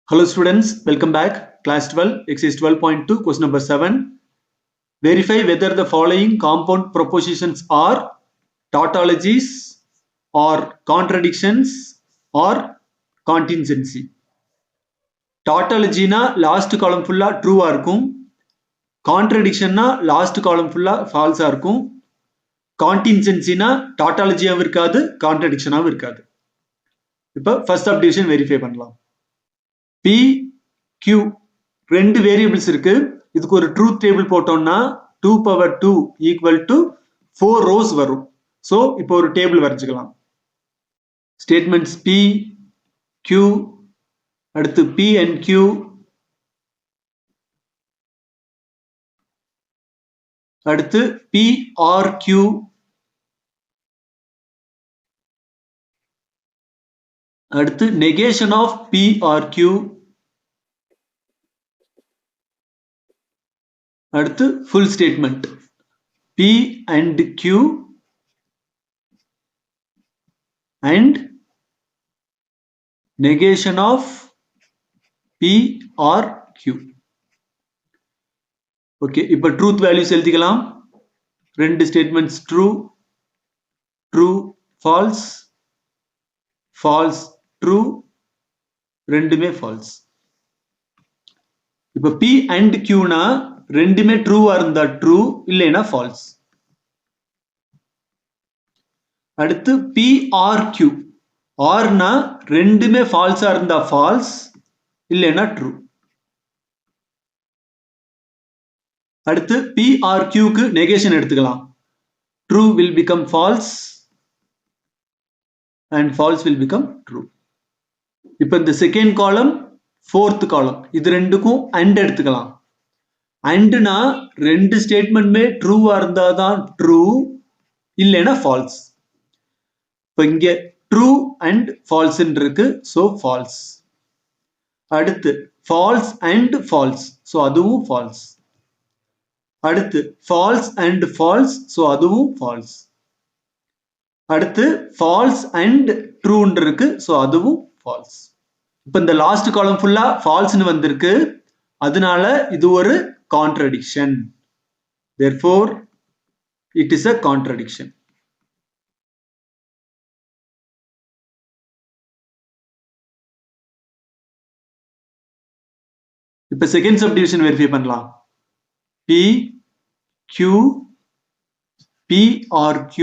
Hello students, welcome back. Class 12, exercise 12.2, question number 7. Verify whether the following compound propositions are tautologies or contradictions or contingency. Tautology na last column full true ஆ இருக்கும். Contradiction na last column full false ஆ இருக்கும். Contingency na tautology ஆவும் இருக்காது, contradiction ஆவும் இருக்காது. இப்போ first subdivision verify பண்ணலாம். P, Q ரெண்டு variables இருக்கு. இதுக்கு ஒரு ட்ரூத் டேபிள் போட்டோம்னா 2 power 2 equal to 4 rows வரும். ஸோ இப்போ ஒரு டேபிள் வரைஞ்சிக்கலாம். ஸ்டேட்மெண்ட்ஸ் P, Q, அடுத்து P and Q, அடுத்து P or Q, அடுத்து negation of P or Q, அடுத்து full statement P and Q and negation of P or Q. Okay, இப்போ truth values எழுதிக்கலாம். ரெண்டு statements true, true, false, false, true, ரெண்டுமே false. இப்போ P and Q னா ரெண்டுமே true ஆ இருந்தா true, இல்லைனா false. அடுத்து P or Q. or னா ரெண்டுமே false ஆ இருந்தா false, இல்லைனா true. அடுத்து P or Q க்கு negation எடுத்துக்கலாம். True will become false and false will become true. இப்போ இந்த செகண்ட் காலம் ஃபோர்த் காலம் இது ரெண்டுக்கும் and எடுத்துக்கலாம். and னா ரெண்டு ஸ்டேட்மெண்ட்மே ட்ரூ ஆ இருந்தாதான் ட்ரூ, இல்லைனா false. இப்போ இங்க true and false இருக்கு, so false. அடுத்து false and false, so அதுவும் false. அடுத்து false and false, so அதுவும் false. அடுத்து false and true இருக்கு, so அதுவும் false. இப்போ இந்த லாஸ்ட் காலம் ஃபுல்லா falseன்னு வந்திருக்கு, அதனால இது ஒரு contradiction. Therefore, it is a contradiction. இப்போ செகண்ட் சப்டிவிஷன் வெரிஃபை பண்ணலாம். P, Q, P or Q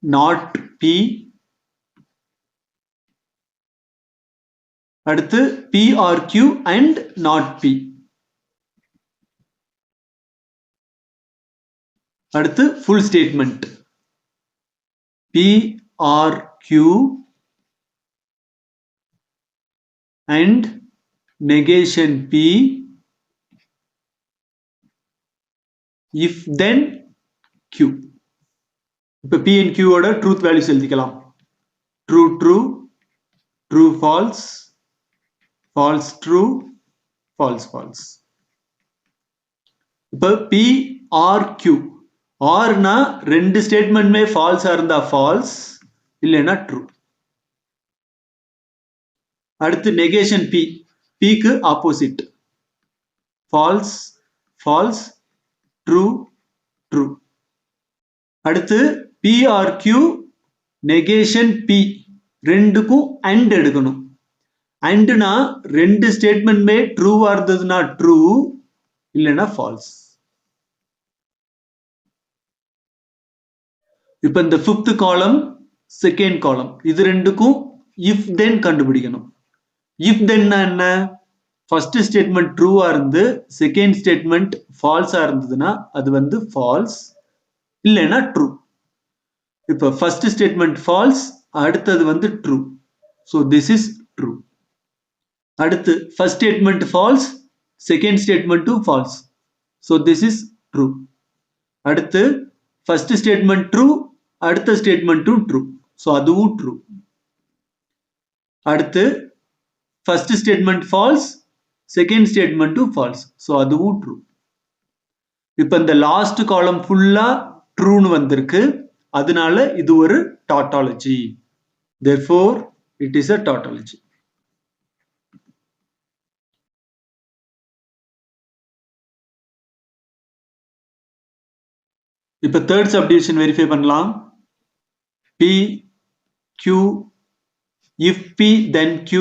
not P, அடுத்து P or Q and not P, அடுத்து full statement P or Q and negation P if then Q. இப்போ P and Q ஓட truth values எழுதிக்கலாம். True true, true false, false true, false false. இப்போ P or Q. or னா ரெண்டு ஸ்டேட்மெண்ட்மே false ஆ இருந்தா false, இல்லைனா true. அடுத்து negation P. P க்கு opposite. false, false, true, true. அடுத்து P or Q negation P ரெண்டுக்கும் and எடுக்கணும். and னா ரெண்டு ஸ்டேட்மெண்ட்மே ட்ரூ ஆ இருந்ததுன்னா ட்ரூ, இல்லைனா false. இப்போ இந்த ஃபிஃப்த் காலம் செகண்ட் காலம் இது ரெண்டுக்கும் if then கண்டுபிடிக்கணும். if then என்ன? ஃபர்ஸ்ட் ஸ்டேட்மெண்ட் ட்ரூ ஆ இருந்து செகண்ட் ஸ்டேட்மெண்ட் ஃபால்ஸ் ஆ இருந்ததுன்னா அது வந்து false, இல்லைனா ட்ரூ. இப்போ ஃபர்ஸ்ட் ஸ்டேட்மெண்ட் ஃபால்ஸ், அடுத்தது வந்து true, so this is true. அடுத்து ஃபர்ஸ்ட் ஸ்டேட்மெண்ட் ஃபால்ஸ், செகண்ட் ஸ்டேட்மெண்ட்டும் false, so this is true. அடுத்து ஃபர்ஸ்ட் ஸ்டேட்மெண்ட் ட்ரூ, அடுத்த ஸ்டேட்மெண்ட்டும் ட்ரூ, so அதுவும் ட்ரூ. அடுத்து ஃபர்ஸ்ட் ஸ்டேட்மெண்ட் ஃபால்ஸ், செகண்ட் ஸ்டேட்மெண்ட்டும் ஃபால்ஸ், so அதுவும் ட்ரூ. இப்போ இந்த லாஸ்ட் காலம் ஃபுல்லா ட்ரூன்னு வந்திருக்கு, அதனால இது ஒரு tautology. Therefore, it is a tautology. இப்போ third subdivision verify பண்ணலாம். P, Q, if P then Q.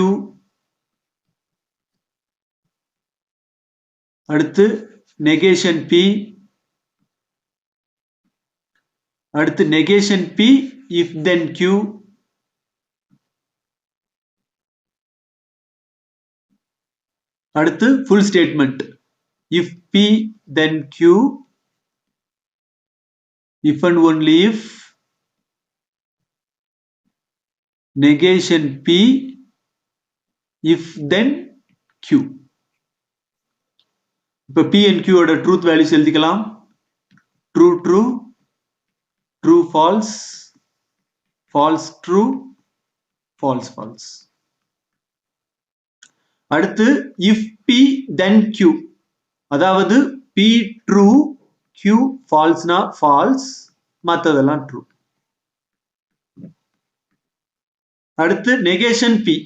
அடுத்து negation P. அடுத்து negation P, if then Q. அடுத்து full statement. If P then Q. If and only if negation P, if then Q. இப்போ P and Q ஓட truth values எழுதிக்கலாம். True true, true false, false true, false false. அடுத்து if P then Q, அதாவது P true, Q false na false, மத்ததெல்லாம் true. அடுத்து negation P,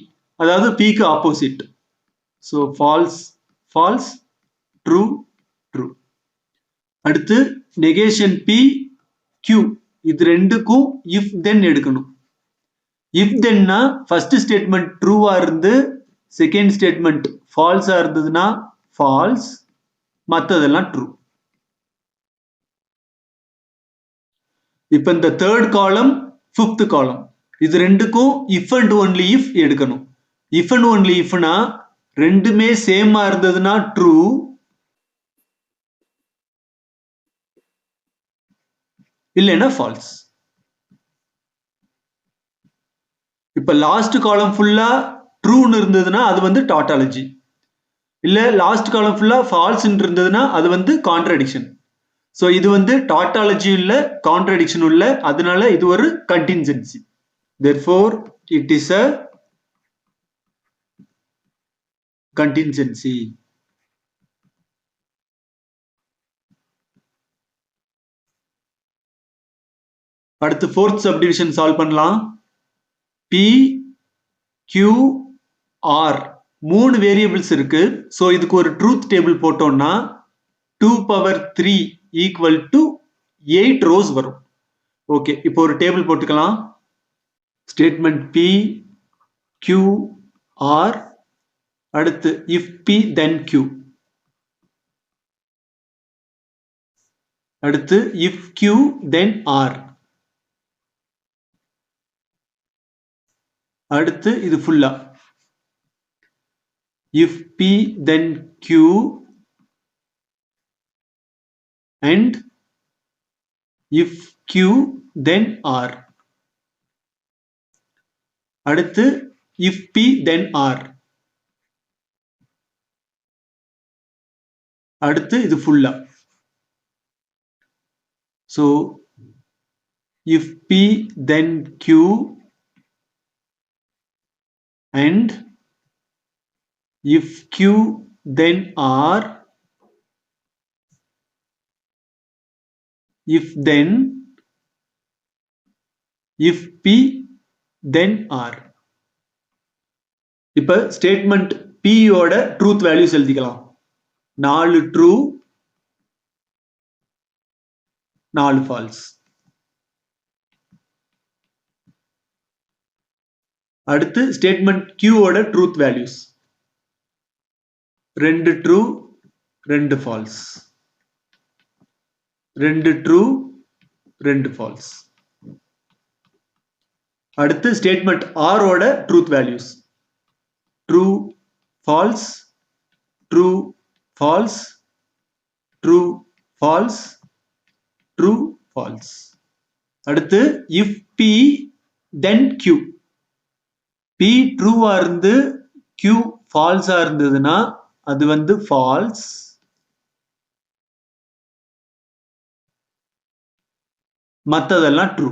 அதாவது P க்கு opposite. So false false, true true. அடுத்து negation P, Q, இது ரெண்டுக்கும் if then எடுக்கணும். if then னா first statement true ஆ இருந்து second statement false ஆ இருந்ததுன்னா false, மத்ததெல்லாம் true. இப்போ இந்த third column, fifth column, இது ரெண்டுக்கும் if and only if எடுக்கணும். if and only if னா ரெண்டுமே சேம் ஆ இருந்ததுன்னா true, இல்லைன்னா false. இப்போ லாஸ்ட் காலம் ஃபுல்லா ட்ரூன்னு இருந்ததுன்னா அது வந்து tautology. இல்ல லாஸ்ட் காலம் ஃபுல்லா ஃபால்ஸ்ன்னு இருந்ததுன்னா அது வந்து கான்ட்ரடிக்ஷன். ஸோ இது வந்து tautology இல்ல கான்ட்ரடிக்ஷன் இல்ல, அதனால இது ஒரு contingency. Therefore, it is a contingency. அடுத்து fourth subdivision சால்வ் பண்ணலாம். P, Q, R மூணு வேரியபிள்ஸ் இருக்கு. ஸோ இதுக்கு ஒரு ட்ரூத் டேபிள் போட்டோம்னா 2^3 ஈக்குவல் டு 8 ரோஸ் வரும். ஓகே, இப்போ ஒரு டேபிள் போட்டுக்கலாம். Statement P, Q, R. அடுத்து if P then Q. அடுத்து if Q then R. அடுத்து இது ஃபுல்லா if P then Q and if Q then R. அடுத்து if P then R. அடுத்து இது ஃபுல்லா. So if P then Q and if Q then R, if then, if P then R. இப்ப statement P ஓட truth values எழுதிக்கலாம். 4 true, 4 false. அடுத்து statement Q ஓட truth values 2 true, 2 false. 2 true, 2 false. அடுத்து statement R ஓட truth values true, false, true, false, true, false, true, false. அடுத்து if P then Q. P ட்ரூவா இருந்து Q ஃபால்ஸா இருந்ததுன்னா அது வந்து ஃபால்ஸ், மத்ததெல்லாம் ட்ரூ.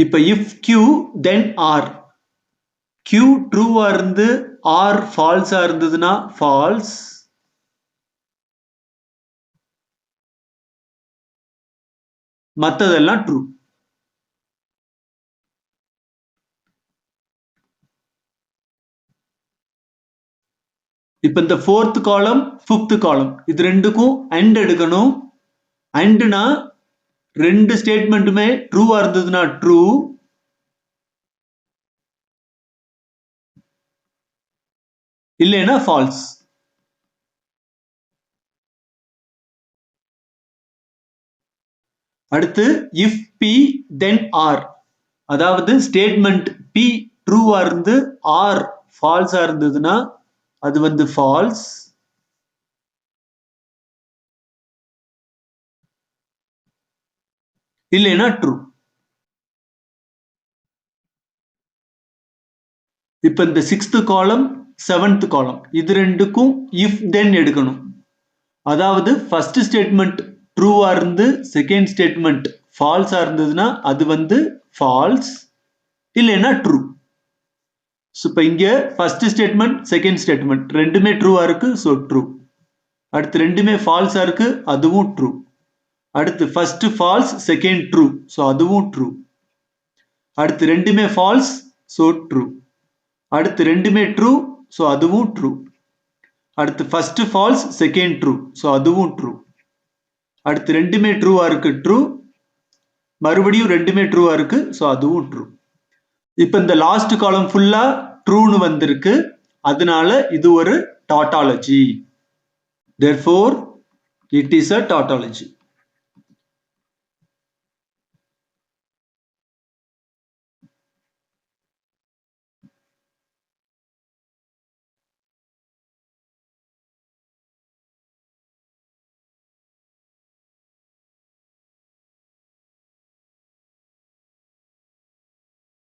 இப்ப if Q then R. Q ட்ரூவா இருந்து R ஃபால்ஸா இருந்ததுன்னா ஃபால்ஸ், மத்ததெல்லாம் ட்ரூ. இப்ப இந்த 4th காலம் 5th காலம் இது ரெண்டுக்கும் அண்ட் எடுக்கணும். அண்ட்னா ரெண்டு ஸ்டேட்மெண்ட்டுமே ட்ரூவா இருந்ததுன்னா ட்ரூ, இல்லைன்னா ஃபால்ஸ். அடுத்து இஃப் பி தென் ஆர், அதாவது ஸ்டேட்மெண்ட் பி ட்ரூவா இருந்து ஆர் ஃபால்ஸா இருந்ததுன்னா அது வந்து ஃபால்ஸ், இல்லைன்னா ட்ரூ. இப்ப இந்த 6th காலம் 7th காலம் இது ரெண்டுக்கும் இஃப் தென் எடுக்கணும். அதாவது ஃபர்ஸ்ட் ஸ்டேட்மெண்ட் ட்ரூவா இருந்து செகண்ட் ஸ்டேட்மெண்ட் ஃபால்ஸா இருந்ததுன்னா அது வந்து ஃபால்ஸ், இல்லைன்னா ட்ரூ. இப்ப இங்க ஃபர்ஸ்ட் ஸ்டேட்மெண்ட் செகண்ட் ஸ்டேட்மெண்ட் ரெண்டுமே ட்ரூவா இருக்கு, ஸோ ட்ரூ. அடுத்து ரெண்டுமே ஃபால்ஸா இருக்கு, அதுவும் ட்ரூ. அடுத்து first falls second true, so அதுவும் ட்ரூ. அடுத்து ரெண்டுமே ஃபால்ஸ், ஸோ ட்ரூ. அடுத்து ரெண்டுமே ட்ரூ, ஸோ அதுவும் ட்ரூ. அடுத்து first falls second true, so அதுவும் ட்ரூ. அடுத்து ரெண்டுமே ட்ரூவா இருக்கு, ட்ரூ. மறுபடியும் ரெண்டுமே ட்ரூவா இருக்கு, ஸோ அதுவும் ட்ரூ. இப்ப இந்த லாஸ்ட் காலம் ஃபுல்லா ட்ரூன்னு வந்திருக்கு, அதனால இது ஒரு tautology. Therefore, it is a tautology.